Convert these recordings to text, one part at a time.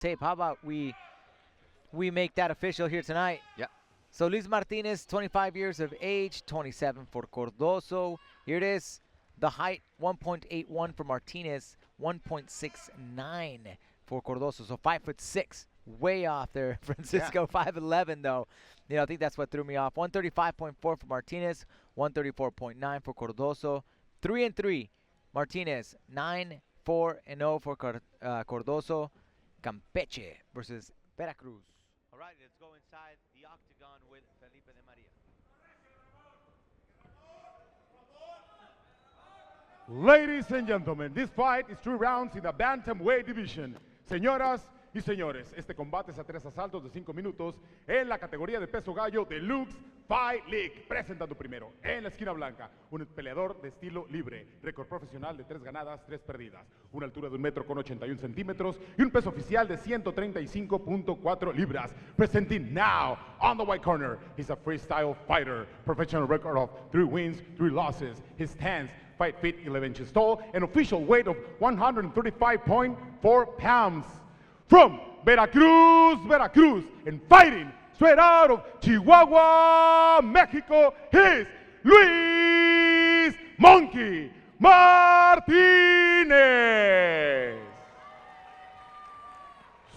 tape. How about we make that official here tonight? Yeah. So Luis Martinez, 25 years of age, 27 for Cardozo. Here it is. The height, 1.81 for Martinez, 1.69 for Cardozo. So 5'6", way off there. Francisco, 5'11", though. You know, I think that's what threw me off. 135.4 for Martinez, 134.9 for Cardozo. 3-3. Martinez, 9-4-0 for Cardozo. Campeche versus Veracruz. All right, let's go inside the octagon with Felipe de Maria. Ladies and gentlemen, this fight is 3 rounds in the bantamweight division. Señoras y señores, este combate es a 3 asaltos de 5 minutos en la categoría de peso gallo Deluxe Fight League. Presentando primero, en la esquina blanca, un peleador de estilo libre, récord profesional de 3 ganadas, 3 perdidas, una altura de 1,81 m y un peso oficial de 135.4 libras. Presenting now, on the white corner, he's a freestyle fighter, professional record of 3 wins, 3 losses. His stance, 5 feet 11 inches tall, an official weight of 135.4 pounds. From Veracruz, and fighting straight out of Chihuahua, Mexico, he's Luis Monkey Martínez.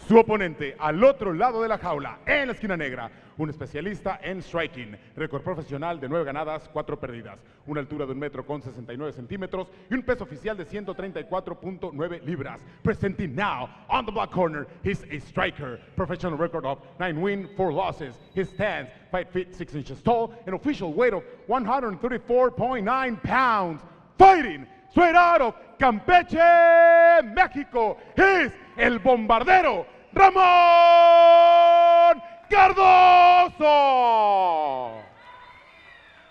Su oponente al otro lado de la jaula, en la esquina negra, un especialista en striking, récord profesional de 9 ganadas, 4 perdidas, una altura de 1,69 m y un peso oficial de 134.9 libras. Presenting now, on the black corner, he's a striker, professional record of 9 wins, 4 losses. His stance, 5 feet 6 inches tall, an official weight of 134.9 pounds. Fighting straight out of Campeche, Mexico, he's el Bombardero, Ramon Cardozo.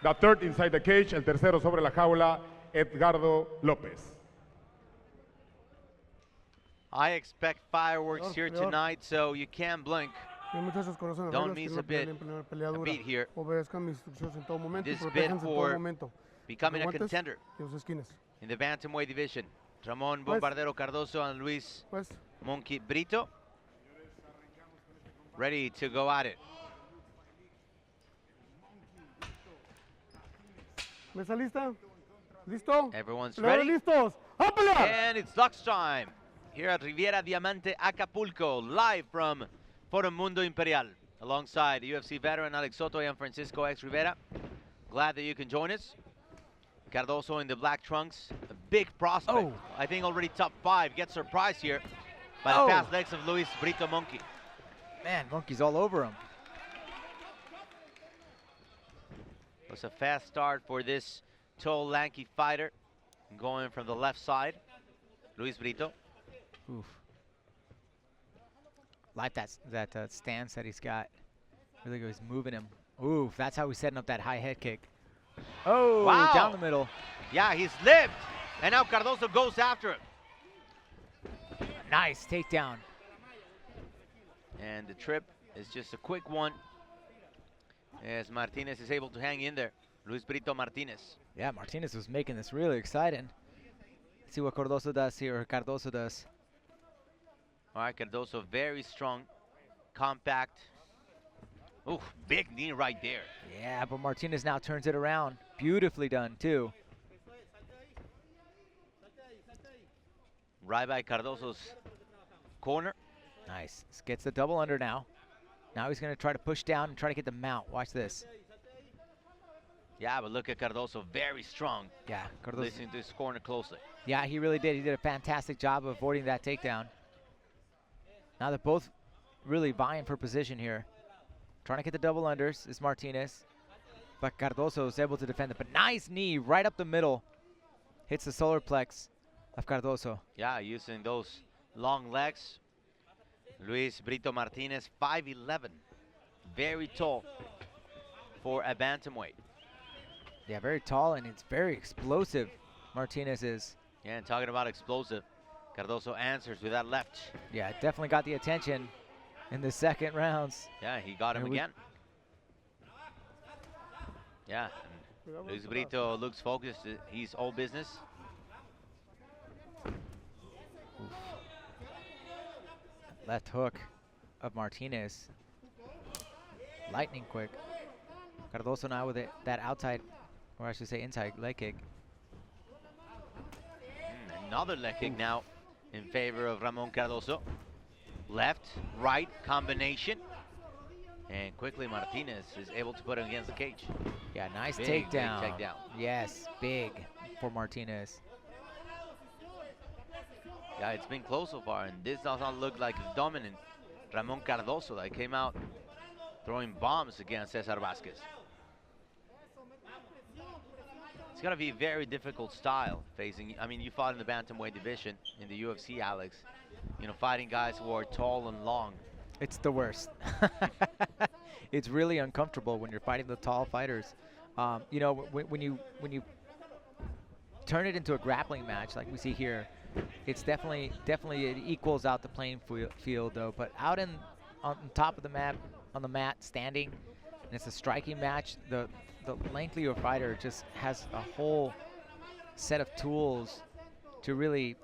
The third inside the cage, el tercero sobre la jaula, Edgardo López. I expect fireworks here tonight, so you can't blink. Don't miss a beat here. This bid for becoming a contender in the bantamweight division. Ramon Bombardero Cardozo and Luis Monkey Brito ready to go at it. ¿Mesa lista? ¿Listo? Everyone's ready. ¿Listos? ¡A pelear! And it's Lux time here at Riviera Diamante, Acapulco, live from Forum Mundo Imperial, alongside UFC veteran Alex Soto and Francisco X Rivera. Glad that you can join us. Cardozo in the black trunks, a big prospect. Oh. I think already top 5. Gets surprised here by the fast legs of Luis Brito Monkey. Man, Monkey's all over him. Was a fast start for this tall, lanky fighter. Going from the left side, Luis Brito. Oof. Like that stance that he's got. Really goes moving him. Oof, that's how he's setting up that high head kick. Oh, wow. Down the middle. Yeah, he's lived. And now Cardozo goes after him. Nice takedown. And the trip is just a quick one, as Martinez is able to hang in there. Luis Brito Martinez. Yeah, Martinez was making this really exciting. Let's see what Cardozo does here, or Cardozo does. All right, Cardozo very strong, compact. Ooh, big knee right there. Yeah, but Martinez now turns it around. Beautifully done, too. Right by Cardozo's corner. Nice. Gets the double under now. Now he's going to try to push down and try to get the mount. Watch this. Yeah, but look at Cardozo, very strong. Yeah, Cardozo. Listening to his corner closely. Yeah, he really did. He did a fantastic job of avoiding that takedown. Now they're both really vying for position here. Trying to get the double unders is Martinez. But Cardozo is able to defend it. But nice knee right up the middle. Hits the solar plex of Cardozo. Yeah, using those long legs. Luis Brito Martinez, 5'11". Very tall for a bantamweight. Yeah, very tall, and it's very explosive, Martinez is. Yeah, and talking about explosive, Cardozo answers with that left. Yeah, it definitely got the attention in the second rounds. Yeah, he got him again. Yeah, Luis Brito looks focused. He's all business. left hook of Martinez. Lightning quick. Cardozo now with that outside, or I should say inside leg kick. Another leg kick now in favor of Ramon Cardozo. Left, right combination. And quickly Martinez is able to put him against the cage. Yeah, nice Big takedown. takedown. Yes, big for Martinez. Yeah, it's been close so far, and this does not look like a dominant Ramon Cardozo that came out throwing bombs against Cesar Vasquez. It's gonna be a very difficult style facing, I mean, you fought in the bantamweight division in the UFC, Alex. You know, fighting guys who are tall and long. It's the worst. It's really uncomfortable when you're fighting the tall fighters. You know, when you turn it into a grappling match like we see here, it's definitely it equals out the playing field though. But out on top of the map, on the mat, standing, and it's a striking match. The lengthier fighter just has a whole set of tools to really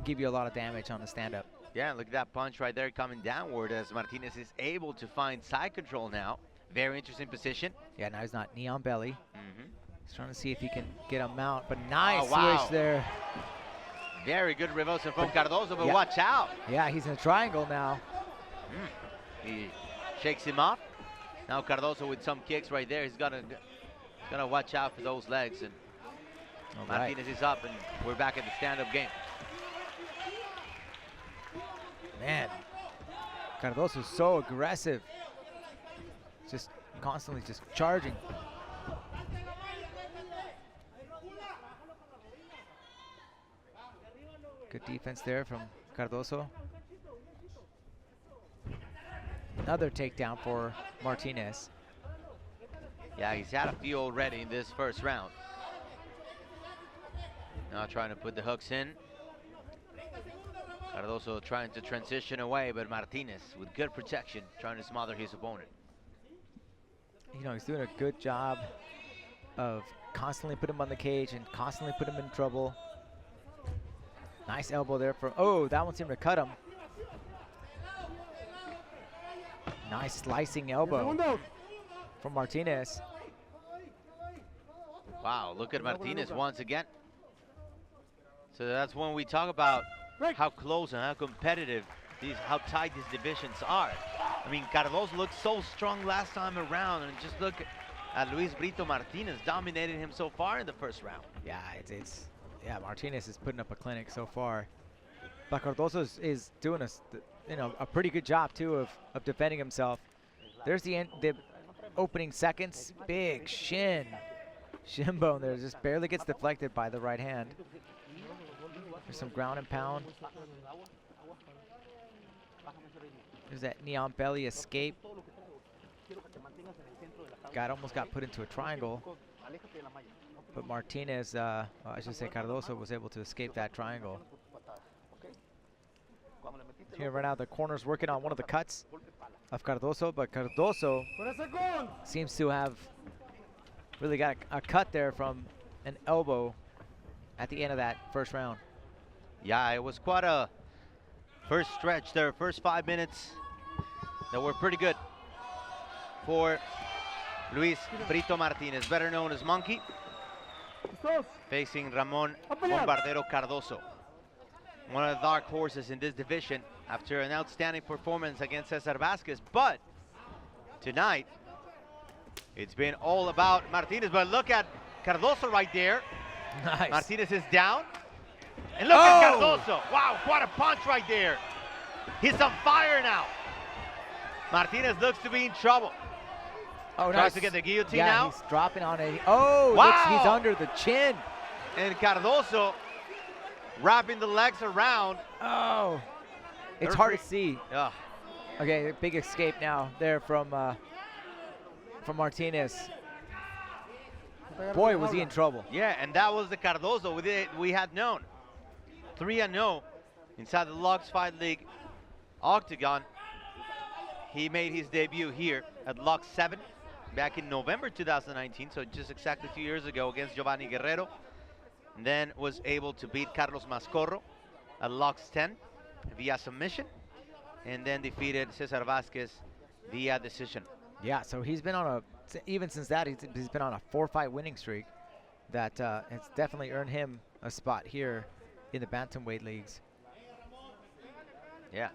give you a lot of damage on the stand-up. Yeah, look at that punch right there coming downward as Martinez is able to find side control now. Very interesting position. Yeah, now he's not knee on belly. Mm-hmm. He's trying to see if he can get him out, but nice switch there. Very good reversal from Cardozo, but watch out. Yeah, he's in a triangle now. He shakes him off. Now Cardozo with some kicks right there. He's gonna watch out for those legs. And Martinez is up, and we're back at the stand-up game. Man, Cardozo's so aggressive. Just constantly just charging. Good defense there from Cardozo. Another takedown for Martinez. Yeah, he's had a few already in this first round. Now trying to put the hooks in. Cardozo trying to transition away, but Martinez with good protection trying to smother his opponent. You know, he's doing a good job of constantly putting him on the cage and constantly putting him in trouble. Nice elbow there for, oh, that one seemed to cut him. Nice slicing elbow from Martinez. Wow, look at Martinez once again. So that's when we talk about how close and how competitive how tight these divisions are. I mean, Cardozo looked so strong last time around, and just look at Luis Brito Martinez dominated him so far in the first round. Yeah, yeah, Martinez is putting up a clinic so far. But Cardozo is doing a pretty good job too of defending himself. There's the opening seconds, big shin bone there, just barely gets deflected by the right hand. There's some ground and pound. There's that knee on belly escape. Almost got put into a triangle. But Martinez, I should say Cardozo, was able to escape that triangle. Here right now, the corner's working on one of the cuts of Cardozo, but Cardozo seems to have really got a cut there from an elbow at the end of that first round. Yeah, it was quite a first stretch there, first 5 minutes that were pretty good for Luis Brito Martinez, better known as Monkey, facing Ramon Bombardero Cardozo. One of the dark horses in this division after an outstanding performance against Cesar Vasquez. But tonight, it's been all about Martinez. But look at Cardozo right there. Nice. Martinez is down. And look at Cardozo. Wow, what a punch right there. He's on fire now. Martinez looks to be in trouble. Oh, Tries to get the guillotine now. Yeah, he's dropping on it. Oh, wow. He's under the chin. And Cardozo wrapping the legs around. Oh, it's hard to see. Yeah. Okay, big escape now there from Martinez. Boy, was he in trouble. Yeah, and that was the Cardozo we had known. 3-0 inside the Lux Fight League Octagon. He made his debut here at Lux 7 back in November 2019, so just exactly 2 years ago against Giovanni Guerrero. And then was able to beat Carlos Mascorro at Lux 10 via submission. and then defeated Cesar Vasquez via decision. Yeah, so he's been on a, even since that, he's been on a 4-fight winning streak that has definitely earned him a spot here in the bantamweight leagues. Yeah,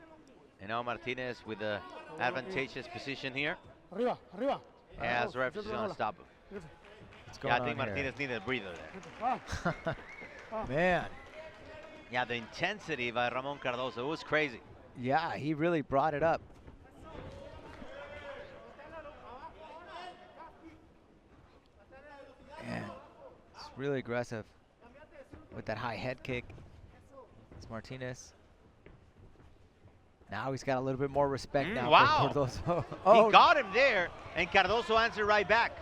and now Martinez with the advantageous position here. Arriba, arriba. As ref is going to stop him. Yeah, I think Martinez needed a breather there. Man. Yeah, the intensity by Ramon Cardozo was crazy. Yeah, he really brought it up. Man, it's really aggressive with that high head kick. It's Martinez. Now he's got a little bit more respect now wow. for Cardozo. Oh, he got him there, and Cardozo answered right back.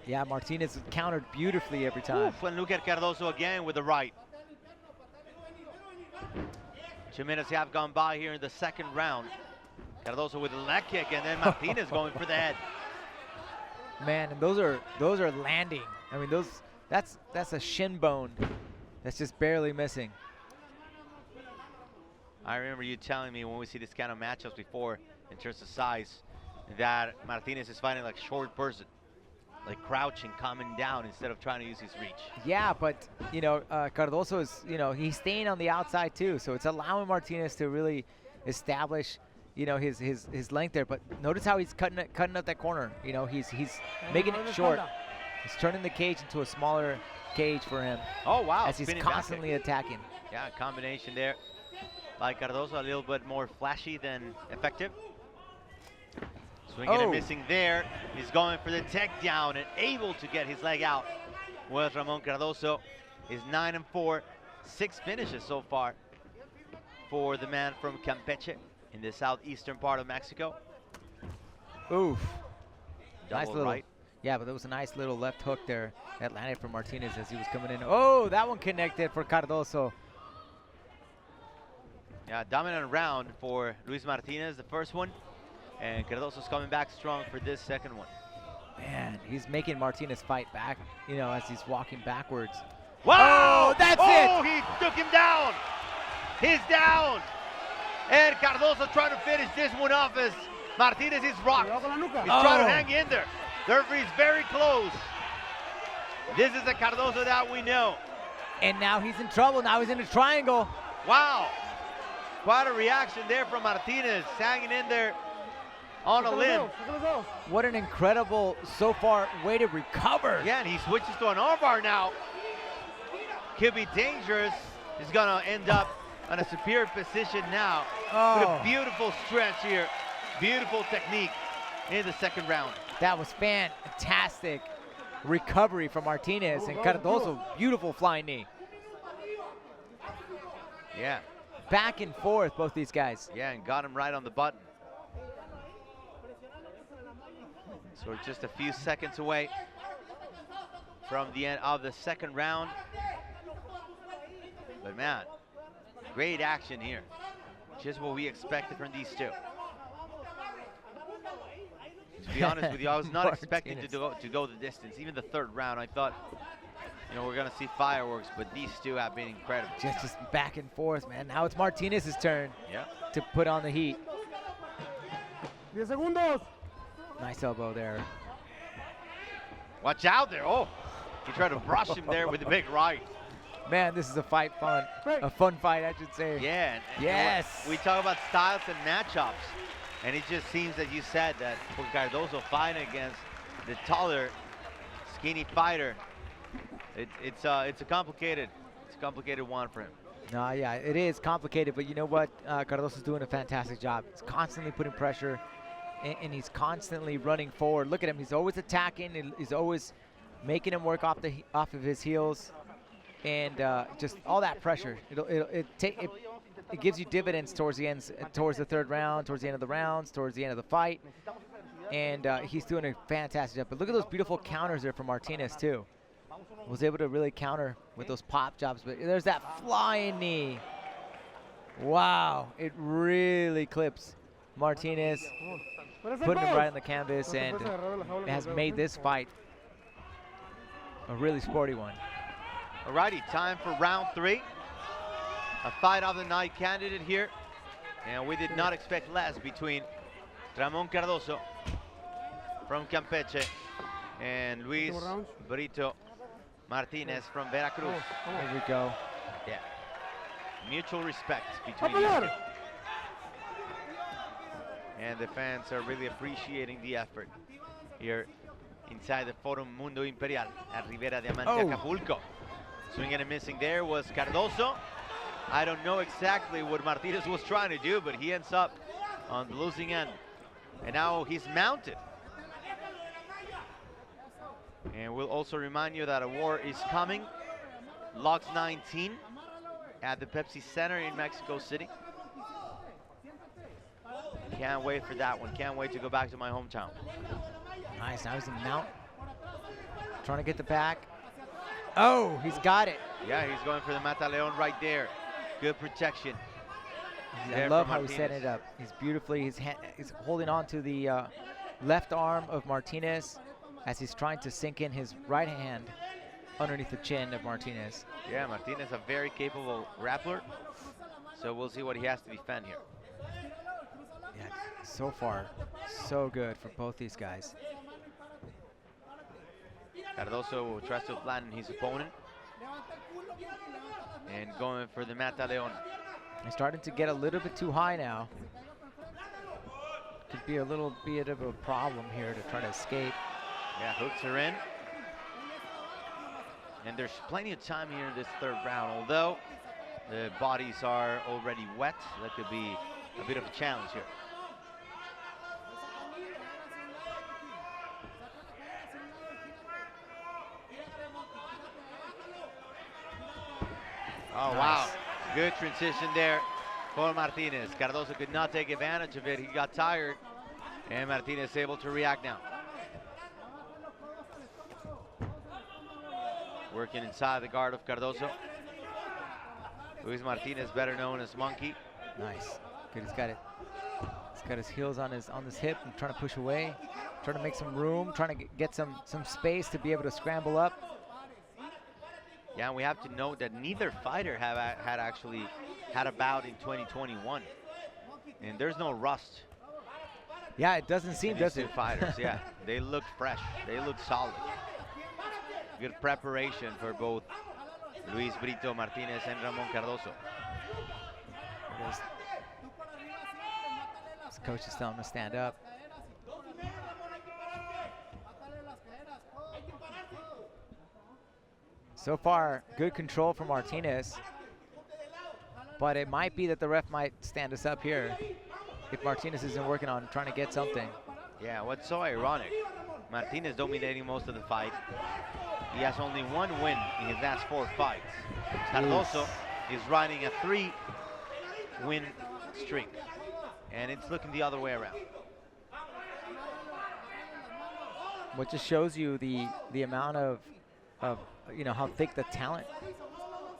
Yeah, Martinez countered beautifully every time. Oof, and look at Cardozo again with the right. 2 minutes have gone by here in the second round. Cardozo with a leg kick, and then Martinez going for the head. Man, and those are landing. I mean, that's a shin bone that's just barely missing. I remember you telling me when we see this kind of matchups before, in terms of size, that Martinez is fighting like short person, like crouching, coming down instead of trying to use his reach. Yeah, but you know, Cardozo is, you know, he's staying on the outside too, so it's allowing Martinez to really establish, you know, his length there. But notice how he's cutting up that corner. You know, he's making it short. He's turning the cage into a smaller cage for him. Oh wow! As he's constantly attacking. Yeah, combination there by Cardozo, a little bit more flashy than effective. Swinging and missing there. He's going for the takedown and able to get his leg out. Well, Ramon Cardozo is 9-4, 6 finishes so far for the man from Campeche in the southeastern part of Mexico. Oof. Double nice little, right. Yeah, but there was a nice little left hook there that landed for Martinez as he was coming in. Oh, that one connected for Cardozo. Yeah, dominant round for Luis Martinez, the first one. And Cardozo's coming back strong for this second one. Man, he's making Martinez fight back, you know, as he's walking backwards. Wow! Oh, that's it! Oh, he took him down! He's down! And Cardozo trying to finish this one off as Martinez is rocked. He's trying to hang in there. The referee's very close. This is the Cardozo that we know. And now he's in trouble. Now he's in a triangle. Wow. Quite a reaction there from Martinez, hanging in there on a limb. What an incredible, so far, way to recover. Yeah, and he switches to an armbar now. Could be dangerous. He's gonna end up on a superior position now. With a beautiful stretch here. Beautiful technique in the second round. That was fantastic recovery from Martinez, and Cardozo, beautiful flying knee. Yeah. Back and forth, both these guys. Yeah, and got him right on the button. So we're just a few seconds away from the end of the second round. But man, great action here. Just what we expected from these two. To be honest with you, I was not expecting to go the distance. Even the third round, I thought, you know, we're gonna see fireworks, but these two have been incredible. Just back and forth, man. Now it's Martinez's turn to put on the heat. 10 segundos. Nice elbow there. Watch out there. Oh, he tried to brush him there with the big right. Man, this is a fun fight, I should say. Yeah. And yes. We talk about styles and matchups, and it just seems that you said that for Cardozo fighting against the taller, skinny fighter, it's a complicated one for him. No, yeah, it is complicated, but you know what? Cardozo's doing a fantastic job. He's constantly putting pressure, and he's constantly running forward. Look at him; he's always attacking. He's always making him work off of his heels, and just all that pressure. It gives you dividends towards the end, towards the third round, towards the end of the rounds, towards the end of the fight, and he's doing a fantastic job. But look at those beautiful counters there from Martinez too. Was able to really counter with those pop jobs, but there's that flying knee. Wow, it really clips Martinez, putting him right on the canvas, and has made this fight a really sporty one. Alrighty, time for round 3. A fight of the night candidate here. And we did not expect less between Ramon Cardozo from Campeche and Luis Brito Martinez from Veracruz. There we go. Yeah. Mutual respect between these two. And the fans are really appreciating the effort here inside the Forum Mundo Imperial at Rivera Diamante, Acapulco. Swinging and missing there was Cardozo. I don't know exactly what Martinez was trying to do, but he ends up on the losing end. And now he's mounted. And we'll also remind you that a war is coming. Logs 19 at the Pepsi Center in Mexico City. Can't wait for that one. Can't wait to go back to my hometown. Nice, now he's in mount. Trying to get the back. Oh, he's got it. Yeah, he's going for the Mataleon right there. Good protection. I love how he set it up. He's beautifully, he's holding on to the left arm of Martinez as he's trying to sink in his right hand underneath the chin of Martinez. Yeah, Martinez, a very capable grappler. So we'll see what he has to defend here. Yeah, so far, so good for both these guys. Cardozo tries to flatten his opponent. And going for the Mataleon. He's starting to get a little bit too high now. Could be a little bit of a problem here to try to escape. Yeah, hooks are in. And there's plenty of time here in this third round. Although the bodies are already wet, that could be a bit of a challenge here. Oh, nice. Wow. Good transition there for Martinez. Cardozo could not take advantage of it. He got tired. And Martinez able to react now. Working inside the guard of Cardozo. Luis Martinez, better known as Monkey. Nice. Good, he's got it. He's got his heels on his hip and trying to push away. Trying to make some room, trying to get some space to be able to scramble up. Yeah, and we have to note that neither fighter had actually had a bout in 2021. And there's no rust. Yeah, it doesn't seem, does it? Fighters, yeah. They look fresh. They look solid. Good preparation for both Luis Brito Martinez and Ramon Cardozo. His coach is telling him to stand up. So far, good control from Martinez, but it might be that the ref might stand us up here if Martinez isn't working on trying to get something. Yeah, what's so ironic, Martinez dominating most of the fight. He has only one win in his last 4 fights. Cardozo is riding a 3-win streak, and it's looking the other way around. What just shows you the amount of you know, how thick the talent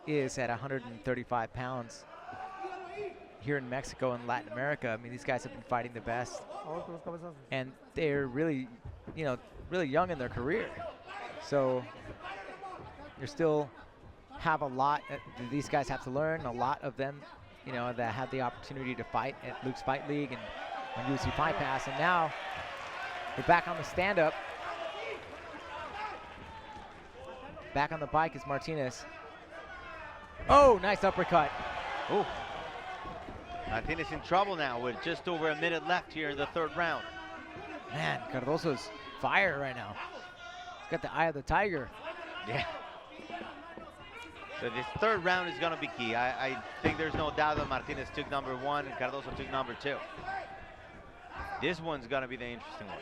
is at 135 pounds here in Mexico and Latin America. I mean, these guys have been fighting the best, and they're really, you know, really young in their career. So you still have a lot these guys have to learn. A lot of them, you know, that had the opportunity to fight at Luke's Fight League and on UFC Fight Pass, and now they're back on the stand-up. Back on the bike is Martinez. Oh, nice uppercut. Oh. Martinez in trouble now with just over a minute left here in the third round. Man, Cardozo's fire right now. He's got the eye of the tiger. Yeah. So this third round is going to be key. I think there's no doubt that Martinez took number 1 and Cardozo took number 2. This one's going to be the interesting one.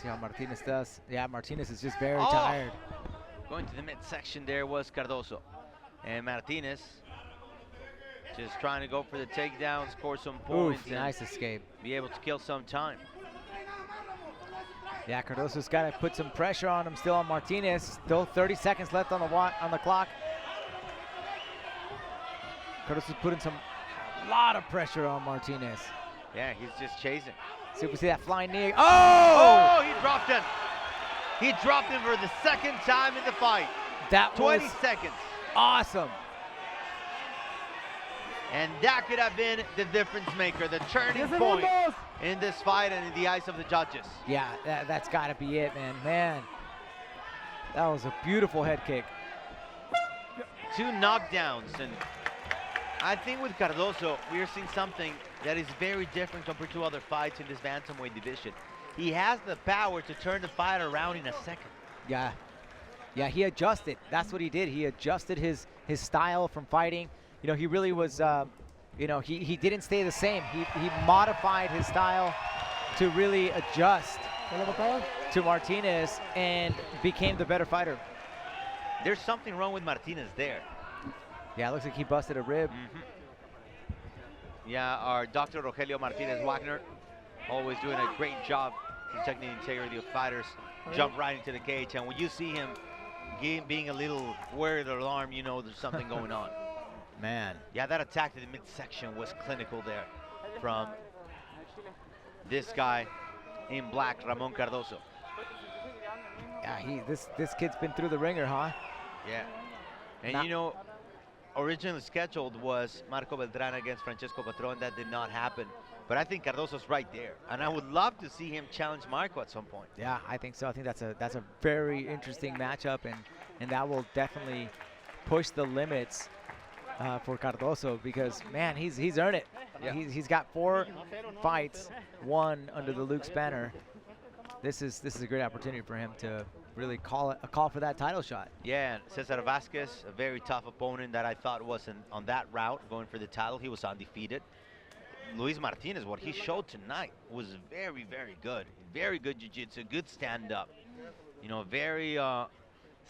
See how Martinez does. Yeah, Martinez is just very tired. Going to the midsection there was Cardozo. And Martinez just trying to go for the takedown, score some points. Oof, nice escape. Be able to kill some time. Yeah, Cardozo's got to put some pressure on him still on Martinez. Still 30 seconds left on the clock. Cardozo's putting a lot of pressure on Martinez. Yeah, he's just chasing. See if we see that flying knee. Oh, he dropped him. He dropped him for the second time in the fight. That 20 seconds. Awesome. And that could have been the difference maker, the turning point in this fight and in the eyes of the judges. Yeah, that's got to be it, man. That was a beautiful head kick. 2 knockdowns, and I think with Cardozo, we are seeing something that is very different compared to other fights in this bantamweight division. He has the power to turn the fight around in a second. Yeah, he adjusted. That's what he did. He adjusted his style from fighting. You know, he really was, you know, he didn't stay the same. He modified his style to really adjust to Martinez and became the better fighter. There's something wrong with Martinez there. Yeah, it looks like he busted a rib. Yeah, our Dr. Rogelio Martinez Wagner, always doing a great job protecting the integrity of fighters. Jump right into the cage, and when you see him being a little worried or alarmed, you know there's something going on. Man. Yeah, that attack to the midsection was clinical there from this guy in black, Ramon Cardozo. Yeah, this kid's been through the ringer, huh? Yeah. And you know, originally scheduled was Marco Beltran against Francesco Patron. That did not happen. But I think Cardozo's right there, and I would love to see him challenge Marco at some point. Yeah, I think so. I think that's a very interesting matchup, and that will definitely push the limits for Cardozo, because man, he's earned it. Yeah. He's got 4 fights, 1 under the Luke's banner. This is a great opportunity for him to really call for that title shot. Yeah, and Cesar Vasquez, a very tough opponent that I thought wasn't on that route going for the title. He was undefeated. Luis Martinez, what he showed tonight was very, very good. Very good jiu-jitsu, good stand-up. You know, very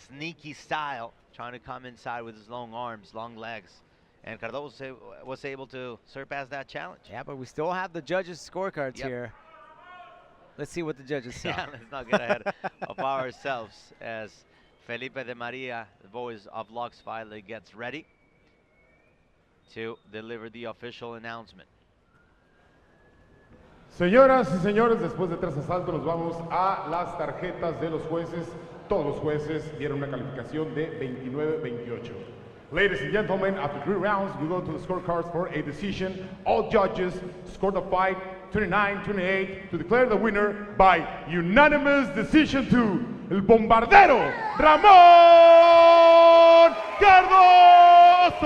sneaky style, trying to come inside with his long arms, long legs. And Cardozo was able to surpass that challenge. Yeah, but we still have the judges' scorecards here. Let's see what the judges say. Yeah, let's not get ahead of ourselves as Felipe de Maria, the voice of Lux finally gets ready to deliver the official announcement. Señoras y señores, después de 3 asaltos nos vamos a las tarjetas de los jueces. Todos los jueces dieron una calificación de 29-28. Ladies and gentlemen, after 3 rounds, we go to the scorecards for a decision. All judges scored the fight 29-28 to declare the winner by unanimous decision to el Bombardero, Ramón Cardozo.